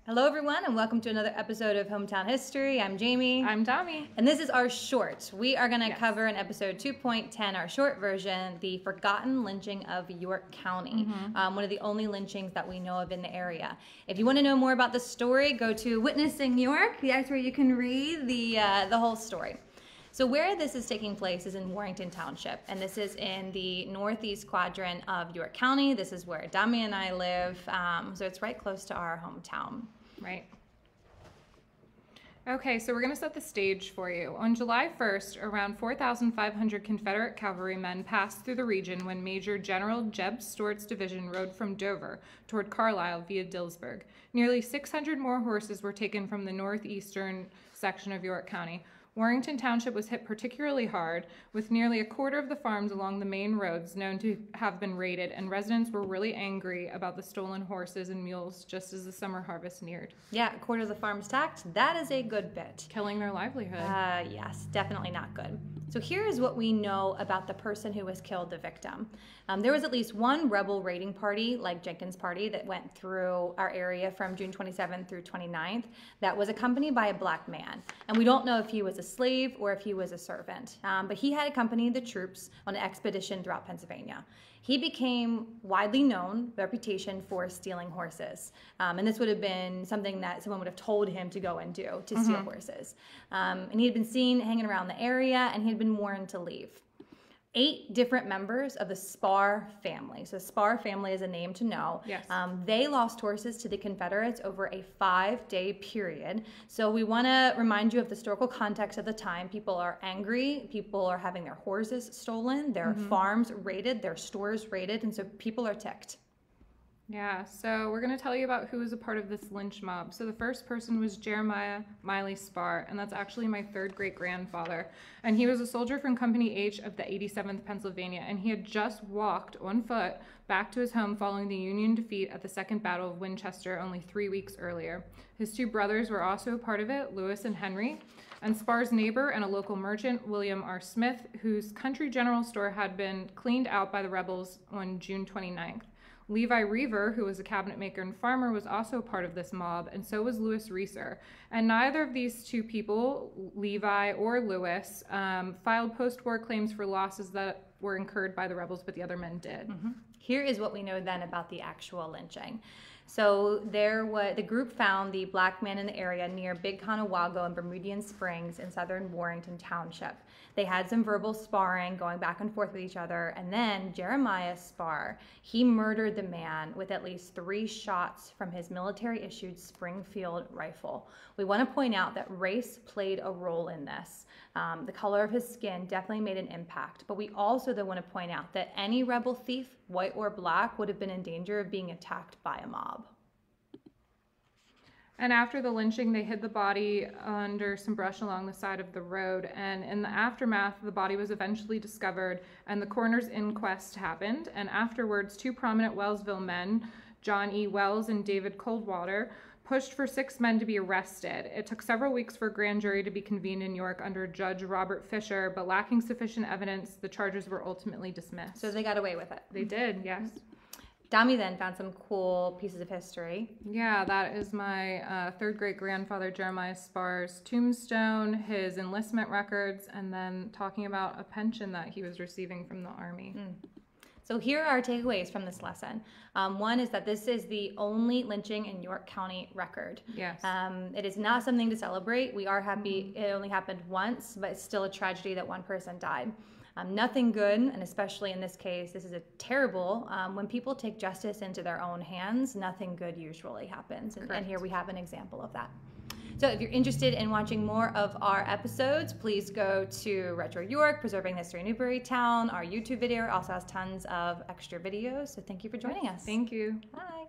Hello everyone and welcome to another episode of Hometown History. I'm Jamie. I'm Tommy. And this is our short. We are going to cover in episode 2.10, our short version, the forgotten lynching of York County. One of the only lynchings that we know of in the area. If you want to know more about the story, go to Witnessing York. That's where you can read the whole story. So where this is taking place is in Warrington Township, and this is in the northeast quadrant of York County. This is where Dami and I live, so it's right close to our hometown. Right. Okay, so we're going to set the stage for you. On July 1st, around 4,500 Confederate cavalrymen passed through the region when Major General Jeb Stuart's division rode from Dover toward Carlisle via Dillsburg. Nearly 600 more horses were taken from the northeastern section of York County. Warrington Township was hit particularly hard, with nearly a quarter of the farms along the main roads known to have been raided, and residents were really angry about the stolen horses and mules just as the summer harvest neared. Yeah, a quarter of the farms taxed. That is a good bit. Killing their livelihood. Yes, definitely not good. So here is what we know about the person who was killed, the victim. There was at least one rebel raiding party, like Jenkins' party, that went through our area from June 27th through 29th that was accompanied by a black man. And we don't know if he was a slave or if he was a servant, but he had accompanied the troops on an expedition throughout Pennsylvania. He became widely known, reputation for stealing horses. And this would have been something that someone would have told him to go and do, to steal horses. And he had been seen hanging around the area, and he had been warned to leave. 8 different members of the Spar family. So Spar family is a name to know. Yes. They lost horses to the Confederates over a 5-day period. So we want to remind you of the historical context of the time. People are angry. People are having their horses stolen, their farms raided, their stores raided, and so people are ticked. Yeah, so we're going to tell you about who was a part of this lynch mob. So the first person was Jeremiah Miley Spar, and that's actually my 3rd great-grandfather. And he was a soldier from Company H of the 87th Pennsylvania, and he had just walked on foot back to his home following the Union defeat at the Second Battle of Winchester only 3 weeks earlier. His 2 brothers were also a part of it, Lewis and Henry, and Spar's neighbor and a local merchant, William R. Smith, whose country general store had been cleaned out by the rebels on June 29th. Levi Reaver, who was a cabinet maker and farmer, was also part of this mob, and so was Lewis Reeser. And neither of these 2 people, Levi or Lewis, filed post-war claims for losses that were incurred by the rebels, but the other men did. Here is what we know then about the actual lynching. So the group found the black man in the area near Big Conewago and Bermudian Springs in southern Warrington Township. They had some verbal sparring, going back and forth with each other, and then Jeremiah Spar, he murdered the man with at least 3 shots from his military-issued Springfield rifle. We want to point out that race played a role in this. The color of his skin definitely made an impact, but we also then want to point out that any rebel thief, white or black, would have been in danger of being attacked by a mob. And after the lynching, they hid the body under some brush along the side of the road. And in the aftermath, the body was eventually discovered, and the coroner's inquest happened. And afterwards, 2 prominent Wellsville men, John E. Wells and David Coldwater, pushed for 6 men to be arrested. It took several weeks for a grand jury to be convened in York under Judge Robert Fisher, but lacking sufficient evidence, the charges were ultimately dismissed. So they got away with it. They did, yes. Dami then found some cool pieces of history. Yeah, that is my 3rd great-grandfather Jeremiah Spar's tombstone, his enlistment records, and then talking about a pension that he was receiving from the Army. So here are our takeaways from this lesson. One is that this is the only lynching in York County record. Yes. It is not something to celebrate. We are happy it only happened once, but it's still a tragedy that one person died. Nothing good, and especially in this case, this is a terrible, when people take justice into their own hands, nothing good usually happens. And here we have an example of that. So if you're interested in watching more of our episodes, please go to Retro York, Preserving the History of Newburytown. Our YouTube video also has tons of extra videos. So thank you for joining us. Thank you. Bye.